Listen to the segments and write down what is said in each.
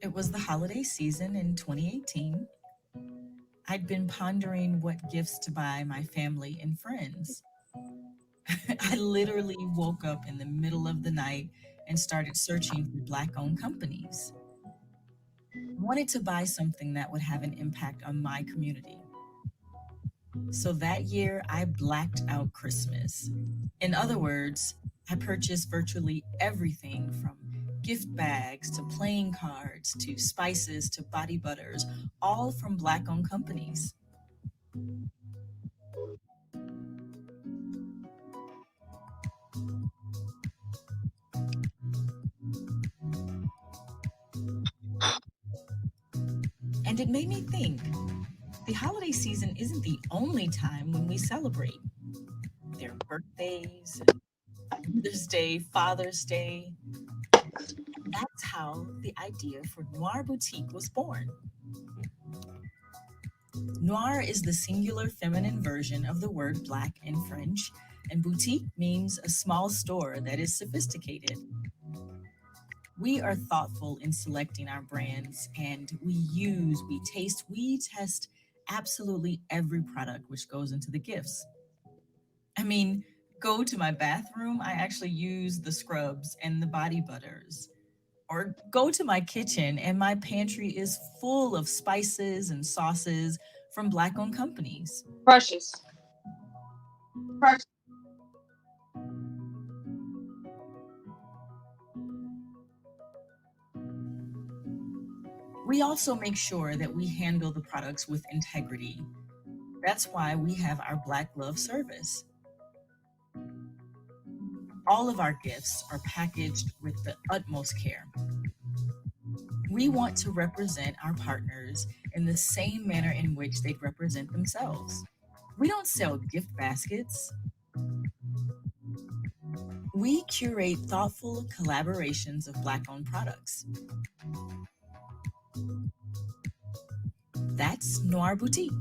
It was the holiday season in 2018. I'd been pondering what gifts to buy my family and friends. I literally woke up in the middle of the night and started searching for Black owned companies. I wanted to buy something that would have an impact on my community. So that year, I blacked out Christmas. In other words, I purchased virtually everything from gift bags to playing cards to spices to body butters, all from Black owned companies. And it made me think the holiday season isn't the only time when we celebrate. There are birthdays, Mother's Day, Father's Day. That's how the idea for Noire Boutique was born. Noir is the singular feminine version of the word black in French, and boutique means a small store that is sophisticated. We are thoughtful in selecting our brands, and we taste, we test absolutely every product which goes into the gifts. I mean, go to my bathroom, I actually use the scrubs and the body butters. Or go to my kitchen, and my pantry is full of spices and sauces from Black owned companies. Precious. We also make sure that we handle the products with integrity. That's why we have our Black Glove service. All of our gifts are packaged with the utmost care. We want to represent our partners in the same manner in which they'd represent themselves. We don't sell gift baskets. We curate thoughtful collaborations of Black owned products. That's Noir Boutique.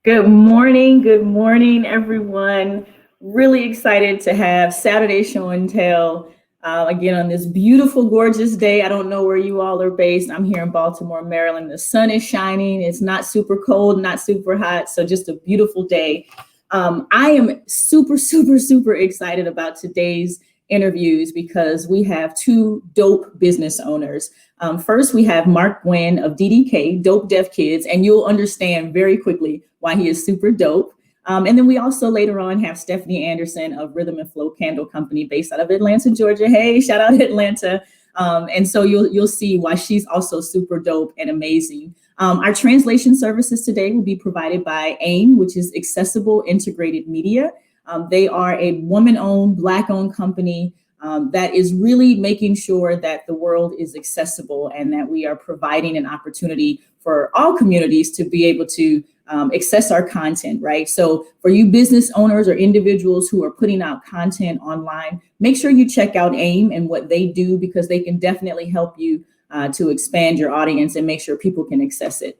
Good morning, everyone. Really excited to have Saturday Show and Tell again on this beautiful, gorgeous day. I don't know where you all are based. I'm here in Baltimore, Maryland. The sun is shining. It's not super cold, not super hot. So just a beautiful day. I am super excited about today's interviews because we have two dope business owners. First, we have Mark Gwynn of DDK, Dope Deaf Kids, and you'll understand very quickly why he is super dope. And then we also later on have Stephanie Anderson of Rhythm and Flow Candle Company based out of Atlanta, Georgia. Hey, shout out Atlanta. And so you'll see why she's also super dope and amazing. Our translation services today will be provided by AIM, which is Accessible Integrated Media. They are a woman-owned, Black-owned company that is really making sure that the world is accessible and that we are providing an opportunity for all communities to be able to access our content, right? So for you business owners or individuals who are putting out content online, make sure you check out AIM and what they do, because they can definitely help you to expand your audience and make sure people can access it.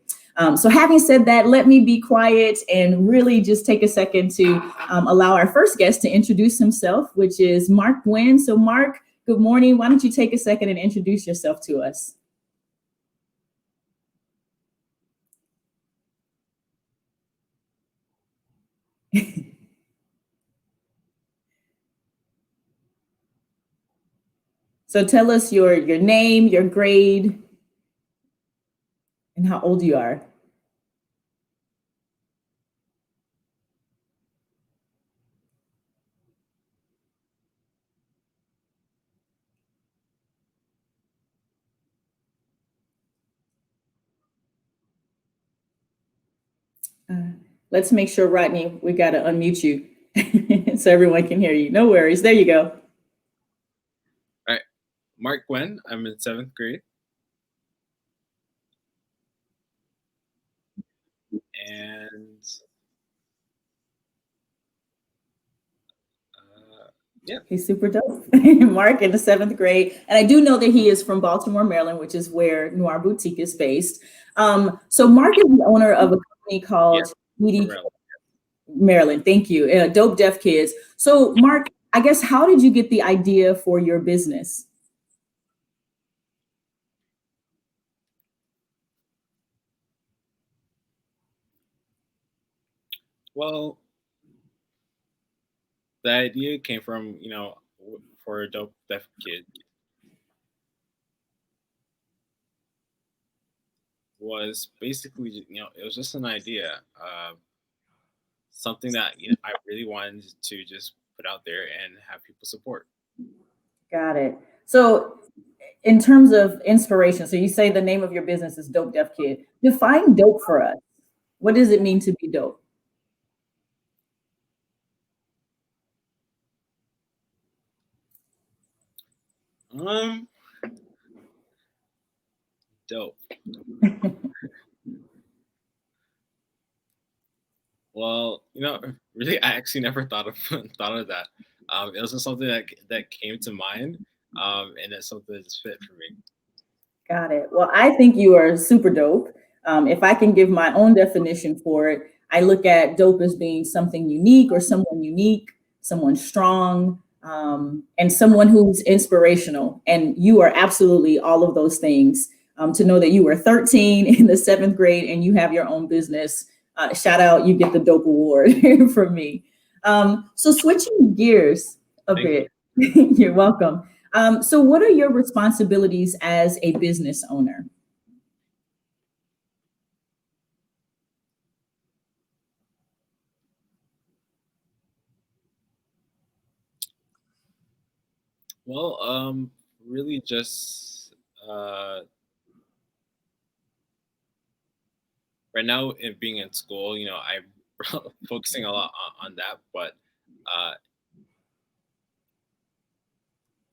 So having said that, let me be quiet and really just take a second to allow our first guest to introduce himself, which is Mark Gwynn. So Mark, good morning. Why don't you take a second and introduce yourself to us? So tell us your name, your grade, and how old you are. Let's make sure, Rodney, we got to unmute you so everyone can hear you. No worries. There you go. All right. Mark Gwynn. I'm in 7th grade. And Yeah. He's super dope. Mark in the 7th grade. And I do know that he is from Baltimore, Maryland, which is where Noire Boutique is based. So Mark is the owner of a company Yeah. called From DDK Maryland. Thank you. Dope Deaf Kids. So Mark, I guess, how did you get the idea for your business? Well, the idea came from, for a dope deaf kid was basically, it was just an idea, something that I really wanted to just put out there and have people support. Got it. So in terms of inspiration, so you say the name of your business is Dope Deaf Kid. Define dope for us. What does it mean to be dope? Um, Dope. Well, really, I actually never thought of thought of that. It was just something that came to mind, and it's something that's fit for me. Got it. Well, I think you are super dope. If I can give my own definition for it, I look at dope as being something unique, someone strong, and someone who's inspirational. And you are absolutely all of those things. To know that you were 13 in the 7th grade and you have your own business, shout out, you get the dope award from me. So switching gears a Thank bit, you're welcome. So what are your responsibilities as a business owner? Well, really just right now, in being in school, I'm focusing a lot on that, but uh,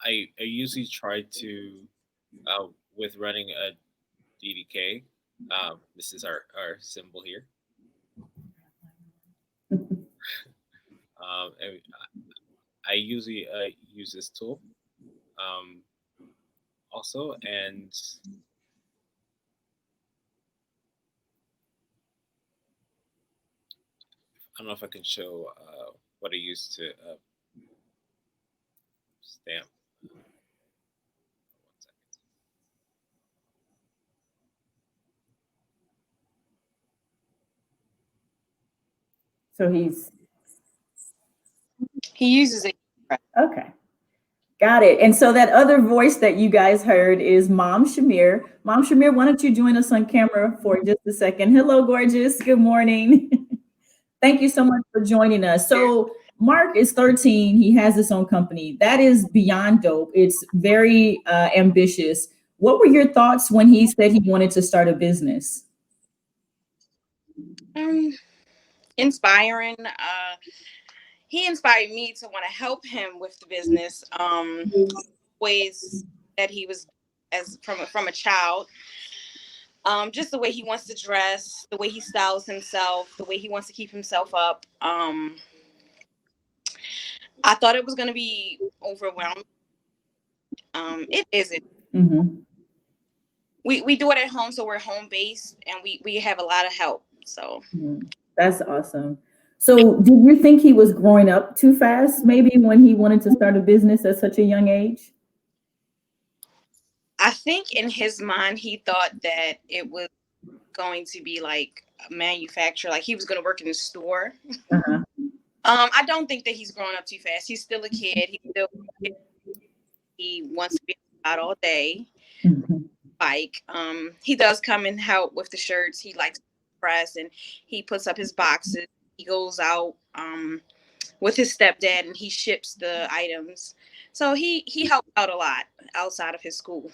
I usually try to with running a DDK. This is our symbol here. And I usually use this tool also, and I don't know if I can show what I use to stamp. One second. So He uses it. okay. Got it. And so that other voice that you guys heard is Mom Shamir. Mom Shamir, why don't you join us on camera for just a second? Hello, gorgeous. Good morning. Thank you so much for joining us. So Mark is 13. He has his own company. That is beyond dope. It's very ambitious. What were your thoughts when he said he wanted to start a business? Inspiring. He inspired me to want to help him with the business. Ways that he was as from a child. Just the way he wants to dress, the way he styles himself, the way he wants to keep himself up. I thought it was going to be overwhelming. It isn't. Mm-hmm. We do it at home, so we're home based, and we have a lot of help. So That's awesome. So did you think he was growing up too fast, maybe when he wanted to start a business at such a young age? I think in his mind, he thought that it was going to be like a manufacturer, like he was going to work in the store. Uh-huh. I don't think that he's growing up too fast. He's still a kid. He wants to be out all day. Mm-hmm. Like he does come and help with the shirts. He likes to press, and he puts up his boxes. He goes out with his stepdad and he ships the items. So he helps out a lot outside of his school.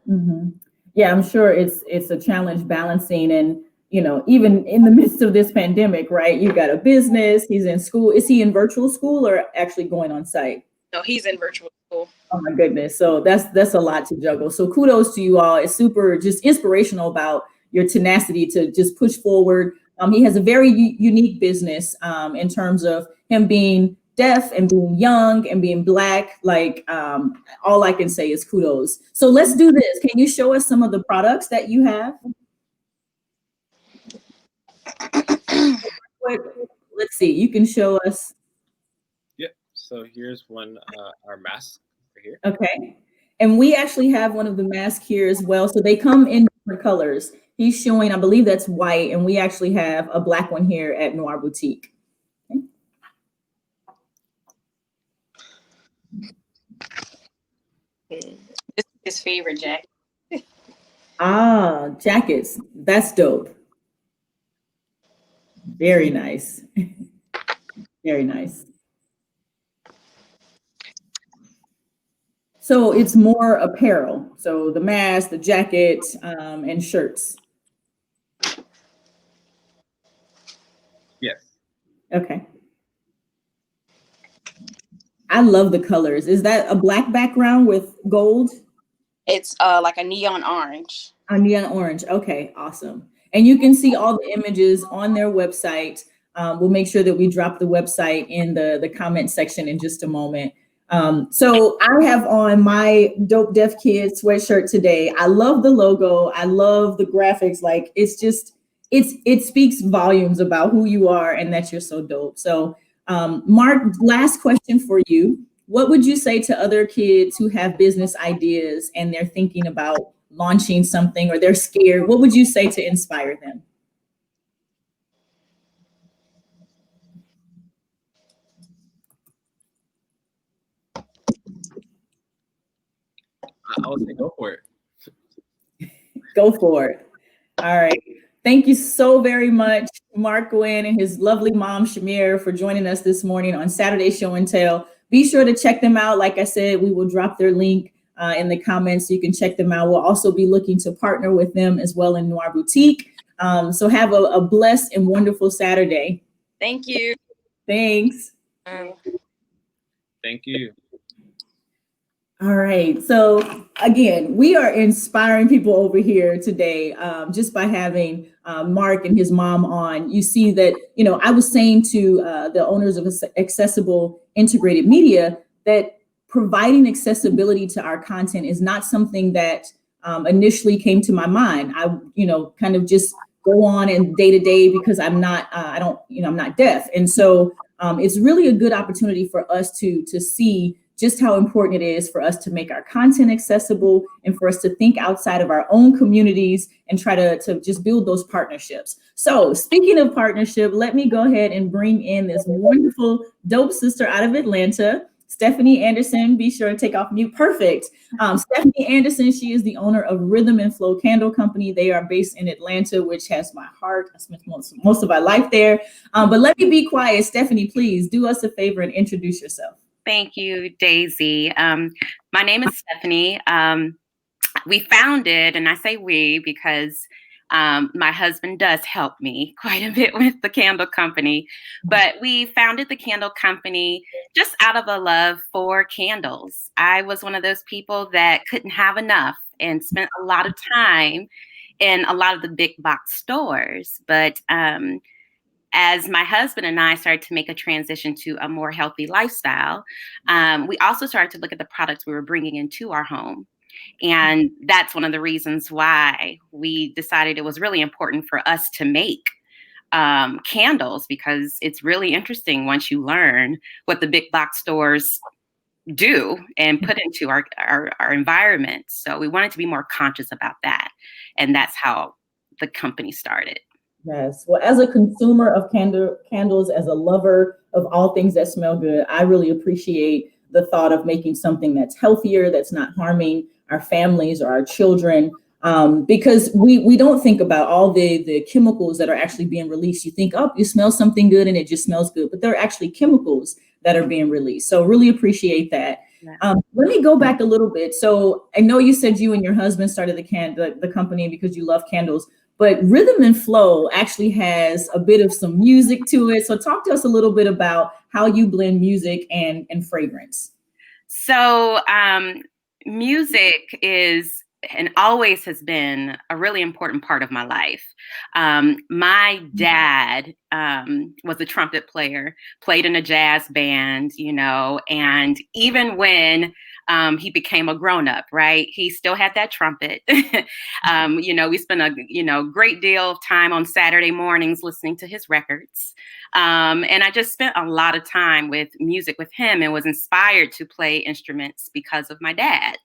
Mm-hmm. Yeah, I'm sure it's a challenge balancing, and even in the midst of this pandemic, right? You got a business, he's in school. Is he in virtual school or actually going on site? No, he's in virtual school. Oh my goodness. So that's a lot to juggle. So kudos to you all. It's super just inspirational about your tenacity to just push forward. He has a very unique business in terms of him being deaf and being young and being Black, like all I can say is kudos. So let's do this. Can you show us some of the products that you have? Let's see, you can show us. Yep. So here's one, our mask right here. Okay. And we actually have one of the masks here as well. So they come in different colors. He's showing, I believe that's white, and we actually have a Black one here at Noire Boutique. Okay. This is his favorite jacket. Ah, jackets. That's dope. Very nice. Very nice. So it's more apparel. So the mask, the jacket, and shirts. Yes. Okay. I love the colors. Is that a Black background with gold? It's like a neon orange. A neon orange. Okay, awesome. And you can see all the images on their website. We'll make sure that we drop the website in the comment section in just a moment. So I have on my Dope Deaf Kids sweatshirt today. I love the logo. I love the graphics. Like it's just, it speaks volumes about who you are and that you're so dope. So Mark, last question for you. What would you say to other kids who have business ideas and they're thinking about launching something or they're scared? What would you say to inspire them? I would say go for it. Go for it. All right. Thank you so very much, Mark Gwynn and his lovely mom, Shamir, for joining us this morning on Saturday Show and Tell. Be sure to check them out. Like I said, we will drop their link in the comments so you can check them out. We'll also be looking to partner with them as well in Noire Boutique. So have a blessed and wonderful Saturday. Thank you. Thanks. Thank you. All right. So again, we are inspiring people over here today just by having Mark and his mom on. You see that, you know, I was saying to the owners of Accessible Integrated Media that providing accessibility to our content is not something that initially came to my mind. I, you know, kind of just go on and day to day because I'm not, I'm not deaf. And so it's really a good opportunity for us to see just how important it is for us to make our content accessible and for us to think outside of our own communities and try to just build those partnerships. So speaking of partnership, let me go ahead and bring in this wonderful dope sister out of Atlanta, Stephanie Anderson. Be sure to take off mute. Perfect. Stephanie Anderson, she is the owner of Rhythm and Flow Candle Company. They are based in Atlanta, which has my heart. I spent most of my life there. But let me be quiet. Stephanie, please do us a favor and introduce yourself. Thank you, Daisy. My name is Stephanie. We founded, and I say we because my husband does help me quite a bit with the candle company, but we founded the candle company just out of a love for candles. I was one of those people that couldn't have enough and spent a lot of time in a lot of the big box stores, but as my husband and I started to make a transition to a more healthy lifestyle, we also started to look at the products we were bringing into our home. And that's one of the reasons why we decided it was really important for us to make candles, because it's really interesting once you learn what the big box stores do and put into our environment. So we wanted to be more conscious about that. And that's how the company started. Yes. Well, as a consumer of candles, as a lover of all things that smell good, I really appreciate the thought of making something that's healthier, that's not harming our families or our children, because we don't think about all the chemicals that are actually being released. You think, oh, you smell something good and it just smells good, but there are actually chemicals that are being released. So really appreciate that. Yeah. Let me go back a little bit. So I know you said you and your husband started the company because you love candles. But Rhythm and Flow actually has a bit of some music to it. So talk to us a little bit about how you blend music and fragrance. So music is and always has been a really important part of my life. My dad was a trumpet player, played in a jazz band, and even when he became a grown-up, right, he still had that trumpet. We spent a great deal of time on Saturday mornings listening to his records. And I just spent a lot of time with music with him and was inspired to play instruments because of my dad.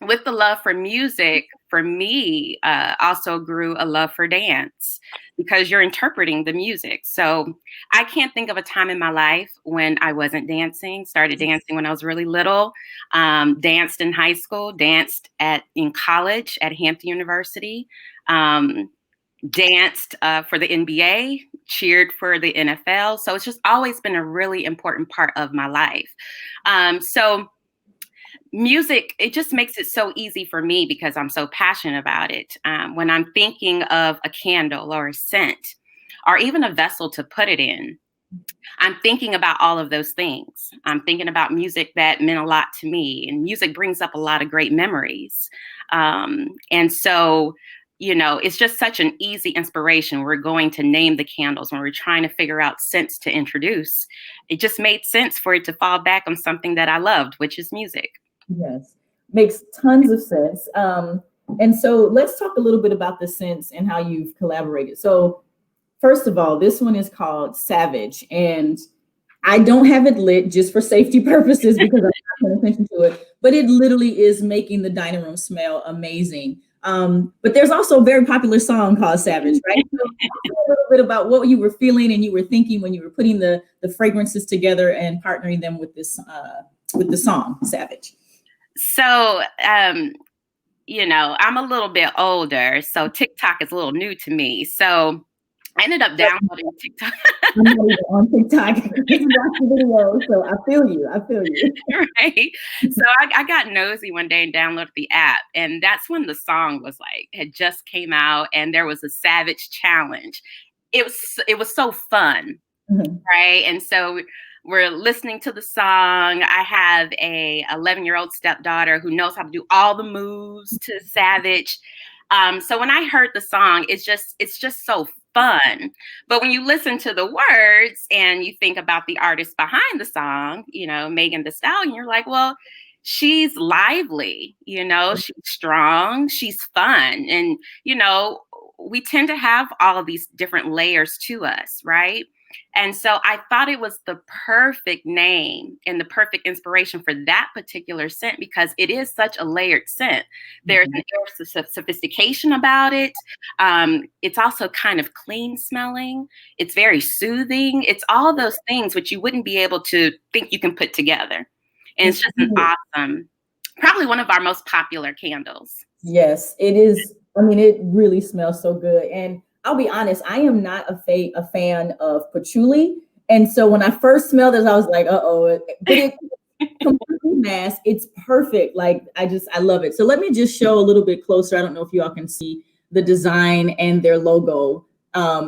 With the love for music, for me, also grew a love for dance because you're interpreting the music. So I can't think of a time in my life when I wasn't dancing. Started dancing when I was really little, danced in high school, danced in college at Hampton University, danced for the NBA, cheered for the NFL. So it's just always been a really important part of my life. So music, it just makes it so easy for me because I'm so passionate about it. When I'm thinking of a candle or a scent or even a vessel to put it in, I'm thinking about all of those things. I'm thinking about music that meant a lot to me, and music brings up a lot of great memories. And so, it's just such an easy inspiration. We're going to name the candles when we're trying to figure out scents to introduce. It just made sense for it to fall back on something that I loved, which is music. Yes, makes tons of sense. And so let's talk a little bit about the scents and how you've collaborated. So first of all, this one is called Savage, and I don't have it lit just for safety purposes because I'm not paying attention to it, but it literally is making the dining room smell amazing. But there's also a very popular song called Savage, right? So talk a little bit about what you were feeling and you were thinking when you were putting the fragrances together and partnering them with this with the song Savage. So, I'm a little bit older, so TikTok is a little new to me. So I ended up downloading TikTok. I'm not even on TikTok. This is watch the video, so I feel you. Right. So I got nosy one day and downloaded the app, and that's when the song had just came out, and there was a Savage challenge. It was so fun, right? And so we're listening to the song. I have a 11-year-old stepdaughter who knows how to do all the moves to Savage. So when I heard the song, it's just so fun. But when you listen to the words and you think about the artist behind the song, Megan Thee Stallion, you're like, well, she's lively, she's strong, she's fun. And, we tend to have all of these different layers to us, right? And so I thought it was the perfect name and the perfect inspiration for that particular scent because it is such a layered scent. There's an air of sophistication about it. It's also kind of clean smelling. It's very soothing. It's all those things which you wouldn't be able to think you can put together. And it's just an awesome, probably one of our most popular candles. Yes, it is. I mean, it really smells so good. And I'll be honest, I am not a fan of patchouli. And so when I first smelled it, I was like, uh-oh. But it's completely masked. It's perfect. I love it. So let me just show a little bit closer. I don't know if you all can see the design and their logo.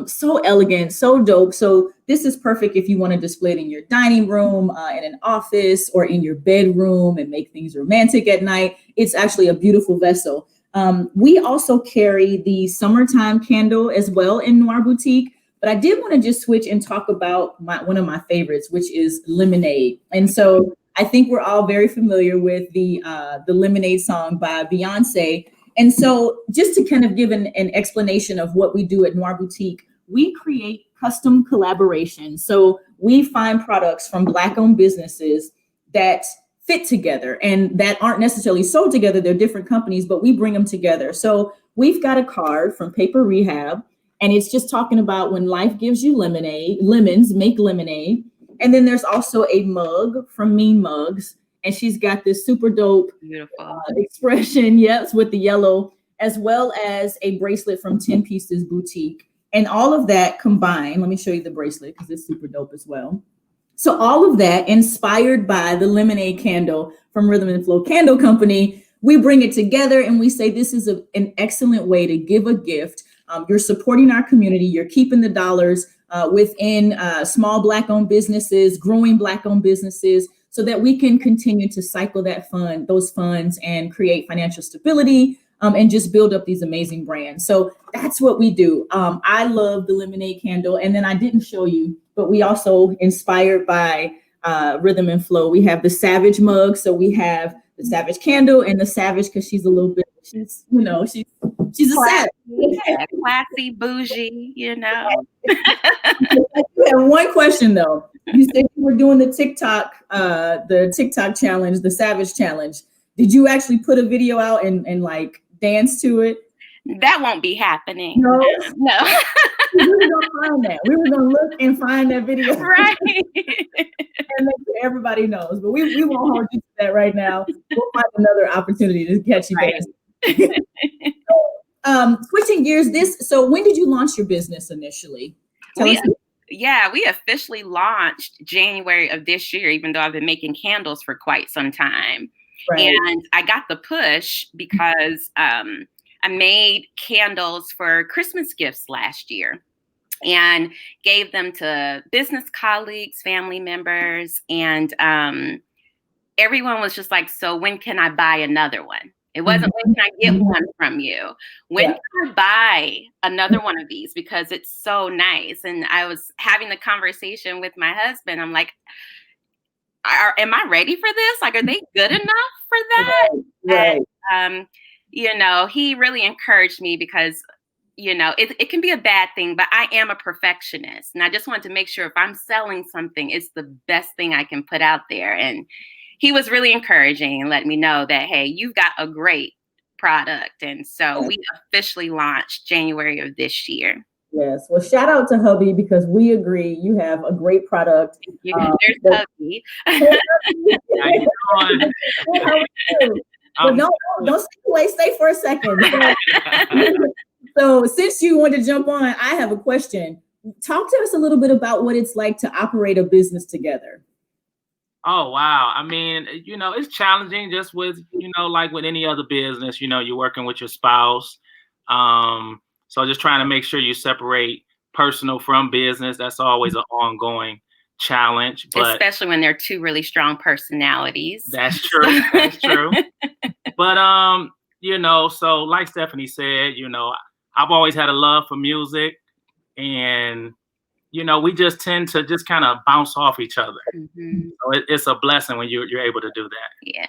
So elegant, so dope. So this is perfect if you want to display it in your dining room, in an office, or in your bedroom and make things romantic at night. It's actually a beautiful vessel. We also carry the summertime candle as well in Noire Boutique, but I did want to just switch and talk about one of my favorites, which is Lemonade. And so I think we're all very familiar with the Lemonade song by Beyonce. And so just to kind of give an explanation of what we do at Noire Boutique, we create custom collaborations. So we find products from Black-owned businesses that fit together and that aren't necessarily sold together. They're different companies, but we bring them together. So we've got a card from Paper Rehab, and it's just talking about when life gives you lemons, make lemonade. And then there's also a mug from Mean Mugs, and she's got this super dope expression, yes, with the yellow, as well as a bracelet from 10 Pieces Boutique. And all of that combined, let me show you the bracelet because it's super dope as well. So all of that inspired by the Lemonade candle from Rhythm and Flow Candle Company, we bring it together and we say this is an excellent way to give a gift. You're supporting our community. You're keeping the dollars within small Black-owned businesses, growing Black-owned businesses. so that we can continue to cycle those funds and create financial stability, and just build up these amazing brands. So that's what we do. I love the lemonade candle. And then I didn't show you, but we also inspired by Rhythm and Flow. We have the Savage mug. So we have the Savage candle and the Savage, because she's she's a savage. Classy, bougie, I have one question though. You said you were doing the TikTok challenge, the Savage challenge. Did you actually put a video out and like dance to it? That won't be happening. No. We were gonna find that. We were gonna look and find that video. Right. And make sure everybody knows. But we won't hold you to that right now. We'll find another opportunity to catch you guys. Switching gears, so when did you launch your business initially? We officially launched January of this year, even though I've been making candles for quite some time. Right. And I got the push because I made candles for Christmas gifts last year and gave them to business colleagues, family members, and everyone was just like, so when can I buy another one? It wasn't, when can I get one from you? When can I buy another one of these? Because it's so nice. And I was having the conversation with my husband. I'm like, am I ready for this? Like, are they good enough for that? Right. And, he really encouraged me because, it can be a bad thing, but I am a perfectionist. And I just wanted to make sure if I'm selling something, it's the best thing I can put out there. And he was really encouraging and let me know that, hey, you've got a great product. And so we officially launched January of this year. Yes. Well, shout out to hubby, because we agree you have a great product. There's hubby. But no, don't stay away. Stay for a second. So since you want to jump on, I have a question. Talk to us a little bit about what it's like to operate a business together. Oh, wow. I mean, it's challenging just with, like with any other business, you're working with your spouse. So just trying to make sure you separate personal from business. That's always an ongoing challenge. But especially when they're two really strong personalities. That's true. That's true. But, so like Stephanie said, I've always had a love for music, and we just tend to just kind of bounce off each other. Mm-hmm. So it's a blessing when you're able to do that. Yeah.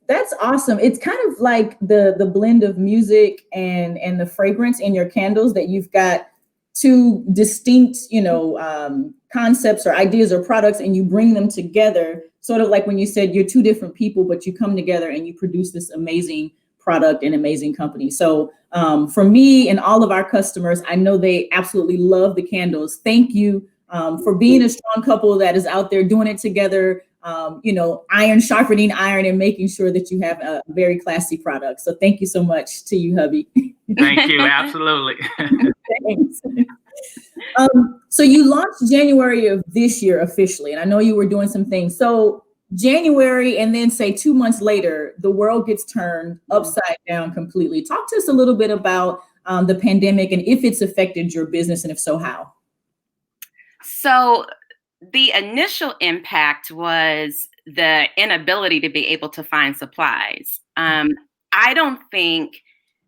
That's awesome. It's kind of like the blend of music and the fragrance in your candles, that you've got two distinct, concepts or ideas or products, and you bring them together, sort of like when you said you're two different people, but you come together and you produce this amazing product and amazing company. So for me and all of our customers, I know they absolutely love the candles. Thank you for being a strong couple that is out there doing it together, iron sharpening iron and making sure that you have a very classy product. So thank you so much to you, hubby. Thank you. Absolutely. Thanks. So you launched January of this year officially, and I know you were doing some things. So January, and then say 2 months later, the world gets turned upside down completely. Talk to us a little bit about the pandemic and if it's affected your business, and if so, how? So the initial impact was the inability to be able to find supplies. I don't think,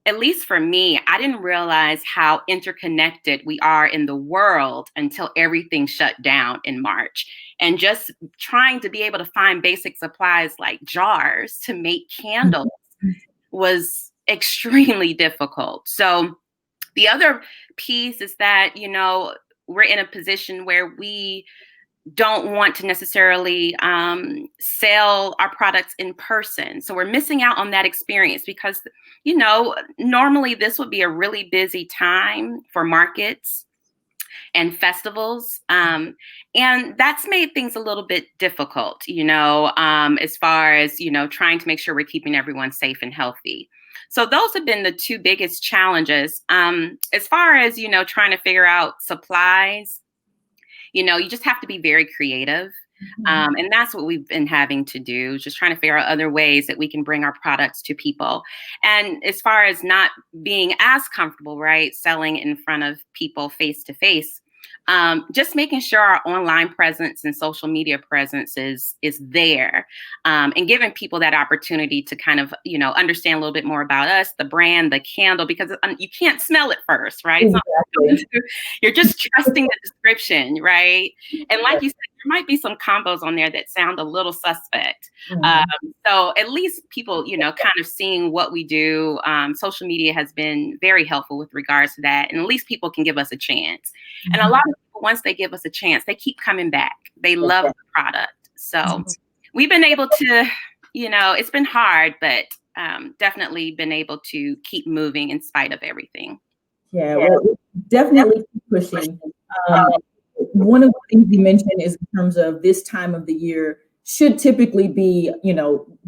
at least for me, I didn't realize how interconnected we are in the world until everything shut down in March. And just trying to be able to find basic supplies like jars to make candles was extremely difficult. So the other piece is that, we're in a position where we don't want to necessarily sell our products in person. So we're missing out on that experience because, normally this would be a really busy time for markets and festivals. And that's made things a little bit difficult, as far as, trying to make sure we're keeping everyone safe and healthy. So those have been the two biggest challenges. As far as, trying to figure out supplies, you just have to be very creative. And that's what we've been having to do, just trying to figure out other ways that we can bring our products to people. And as far as not being as comfortable, right, selling in front of people face to face, just making sure our online presence and social media presence is there, and giving people that opportunity to kind of, understand a little bit more about us, the brand, the candle, because you can't smell it first, right? Exactly. You're just trusting the description, right? And like you said, there might be some combos on there that sound a little suspect. So at least people, kind of seeing what we do. Social media has been very helpful with regards to that. And at least people can give us a chance. And a lot of people, once they give us a chance, they keep coming back. They love the product. So we've been able to, it's been hard, but definitely been able to keep moving in spite of everything. Yeah, well, definitely keep pushing. One of the things you mentioned is in terms of this time of the year should typically be,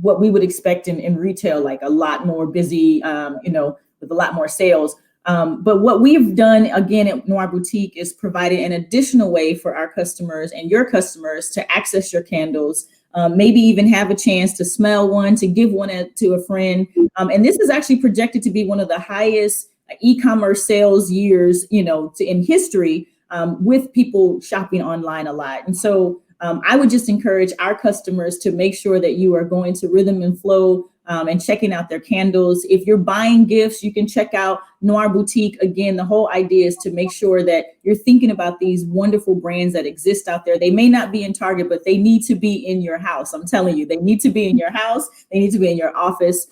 what we would expect in retail, like a lot more busy, with a lot more sales. But what we've done, again, at Noire Boutique is provided an additional way for our customers and your customers to access your candles, maybe even have a chance to smell one, to give one to a friend. And this is actually projected to be one of the highest e-commerce sales years, in history, with people shopping online a lot. And so I would just encourage our customers to make sure that you are going to Rhythm and Flow and checking out their candles. If you're buying gifts, you can check out Noire Boutique. Again, the whole idea is to make sure that you're thinking about these wonderful brands that exist out there. They may not be in Target, but they need to be in your house. I'm telling you, they need to be in your house. They need to be in your office.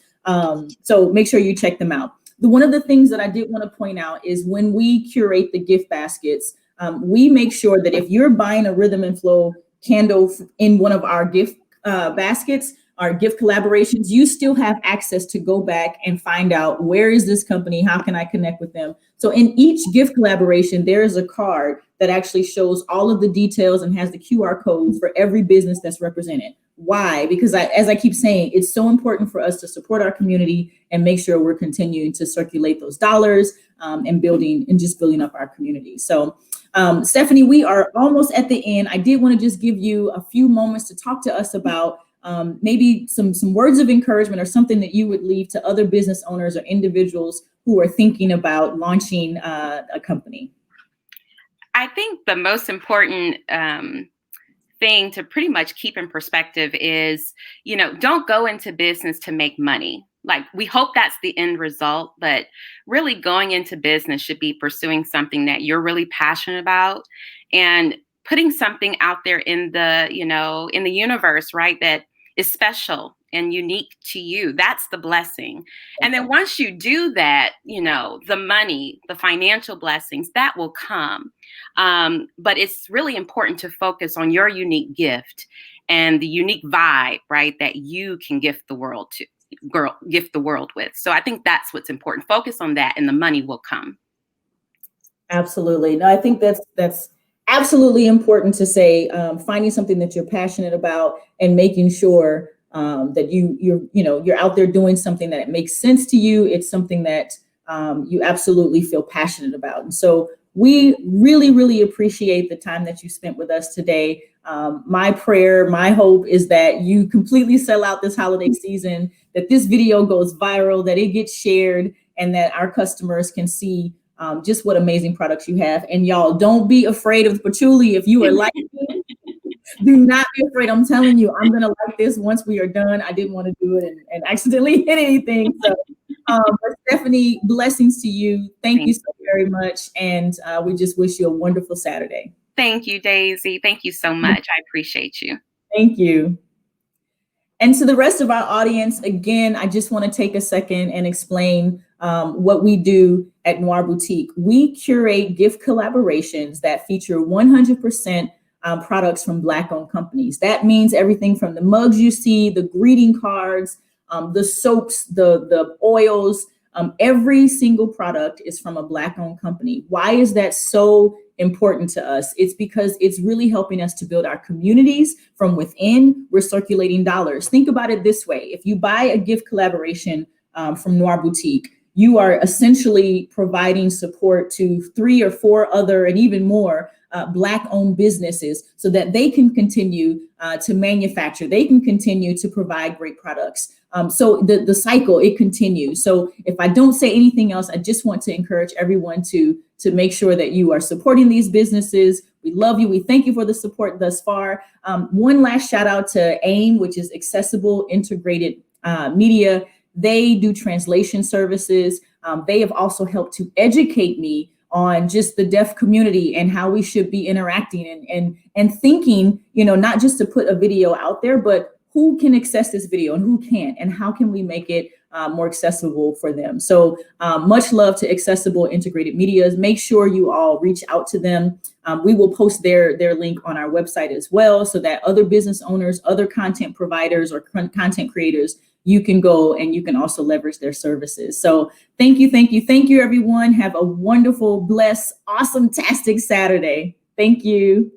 So make sure you check them out. One of the things that I did want to point out is when we curate the gift baskets, we make sure that if you're buying a Rhythm and Flow candle in one of our gift baskets, our gift collaborations, you still have access to go back and find out, where is this company? How can I connect with them? So in each gift collaboration, there is a card that actually shows all of the details and has the QR codes for every business that's represented. Why? Because as I keep saying, it's so important for us to support our community and make sure we're continuing to circulate those dollars and building up our community. So Stephanie, we are almost at the end. I did want to just give you a few moments to talk to us about maybe some words of encouragement or something that you would leave to other business owners or individuals who are thinking about launching a company. I think the most important thing to pretty much keep in perspective is, don't go into business to make money. Like, we hope that's the end result, but really going into business should be pursuing something that you're really passionate about and putting something out there in the, in the universe, right, that is special and unique to you. That's the blessing. And then once you do that, the money, the financial blessings, that will come. But it's really important to focus on your unique gift and the unique vibe, right, that you can gift the world with. So I think that's what's important. Focus on that and the money will come. Absolutely. No, I think that's absolutely important to say, finding something that you're passionate about and making sure that you're out there doing something that makes sense to you. It's something that you absolutely feel passionate about. And so we really, really appreciate the time that you spent with us today. My prayer, my hope is that you completely sell out this holiday season, that this video goes viral, that it gets shared, and that our customers can see just what amazing products you have. And y'all, don't be afraid of the patchouli. If you are like me, do not be afraid. I'm telling you, I'm going to like this once we are done. I didn't want to do it and accidentally hit anything. So, but Stephanie, blessings to you. Thank you so very much. And we just wish you a wonderful Saturday. Thank you, Daisy. Thank you so much. I appreciate you. Thank you. And to the rest of our audience, again, I just want to take a second and explain what we do at Noire Boutique. We curate gift collaborations that feature 100% products from Black-owned companies. That means everything from the mugs you see, the greeting cards, the soaps, the oils. Every single product is from a Black-owned company. Why is that so important to us? It's because it's really helping us to build our communities from within. We're circulating dollars. Think about it this way. If you buy a gift collaboration from Noire Boutique, you are essentially providing support to 3 or 4 other and even more Black-owned businesses so that they can continue to manufacture. They can continue to provide great products. So the cycle, it continues. So if I don't say anything else, I just want to encourage everyone to to make sure that you are supporting these businesses. We love you. We thank you for the support thus far. One last shout out to AIM, which is Accessible Integrated Media. They do translation services. They have also helped to educate me on just the deaf community and how we should be interacting and thinking, not just to put a video out there, but who can access this video and who can't, and how can we make it more accessible for them. So much love to Accessible Integrated Medias. Make sure you all reach out to them. We will post their link on our website as well, so that other business owners, other content providers, or content creators, you can go and you can also leverage their services. So thank you, everyone. Have a wonderful, blessed, awesome-tastic Saturday. Thank you.